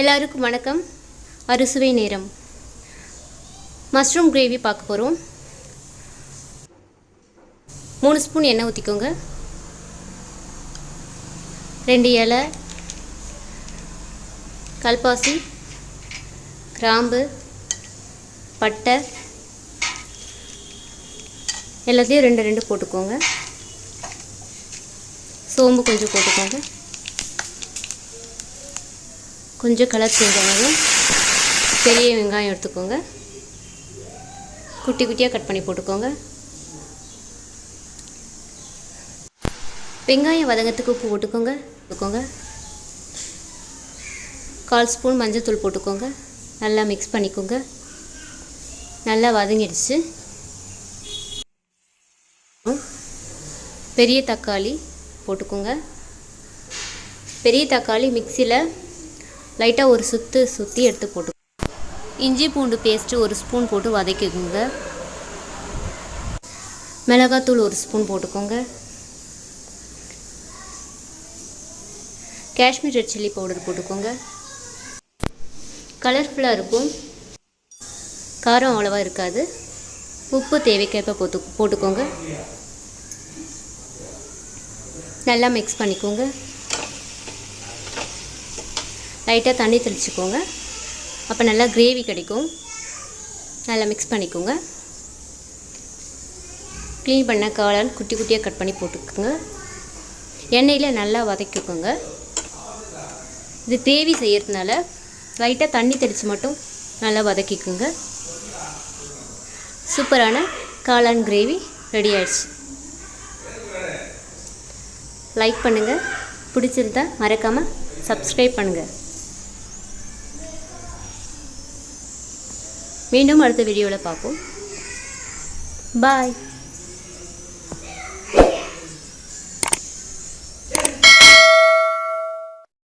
எல்லாருக்கும் வணக்கம். அறுசுவை நேரம். மஷ்ரூம் கிரேவி பார்க்க போகிறோம். 3 ஸ்பூன் எண்ணெய் ஊற்றிக்கோங்க. 2 இலை கல்பாசி, கிராம்பு, பட்டை எல்லாத்தையும் 2 போட்டுக்கோங்க. சோம்பு கொஞ்சம் போட்டுக்கோங்க. கொஞ்சம் கலர் சேஞ்ச் ஆகும். பெரிய வெங்காயம் எடுத்துக்கோங்க. குட்டி குட்டியாக கட் பண்ணி போட்டுக்கோங்க. வெங்காயம் வதங்கத்துக்கு உப்பு போட்டுக்கோங்க. 1/4 ஸ்பூன் மஞ்சள் போட்டுக்கோங்க. நல்லா மிக்ஸ் பண்ணிக்கோங்க. நல்லா வதங்கிடுச்சு. பெரிய தக்காளி போட்டுக்கோங்க. பெரிய தக்காளி மிக்சியில் லைட்டாக ஒரு சுற்றி எடுத்து போட்டு, இஞ்சி பூண்டு பேஸ்ட்டு 1 ஸ்பூன் போட்டு வதக்கிக்கோங்க. மிளகாத்தூள் 1 ஸ்பூன் போட்டுக்கோங்க. காஷ்மீர் ரெட் சில்லி பவுடர் போட்டுக்கோங்க. கலர்ஃபுல்லாக இருக்கும், காரம் அவ்வளோவா இருக்காது. உப்பு தேவைக்கேற்ப போட்டுக்கோங்க. நல்லா மிக்ஸ் பண்ணிக்கோங்க. லைட்டாக தண்ணி தெளிச்சுக்கோங்க. அப்போ நல்லா கிரேவி கிடைக்கும். நல்லா மிக்ஸ் பண்ணிக்கோங்க. க்ளீன் பண்ண காளான் குட்டி குட்டியாக கட் பண்ணி போட்டுக்கோங்க. எண்ணெயில் நல்லா வதக்கிக்கோங்க. இது கிரேவி செய்கிறதுனால லைட்டாக தண்ணி தெளித்து மட்டும் நல்லா வதக்கிக்கோங்க. சூப்பரான காளான் கிரேவி ரெடி ஆயிடுச்சு. லைக் பண்ணுங்கள். பிடிச்சிருந்தா மறக்காமல் சப்ஸ்கிரைப் பண்ணுங்கள். மீண்டும் அடுத்த வீடியோவில் பார்ப்போம். பாய்.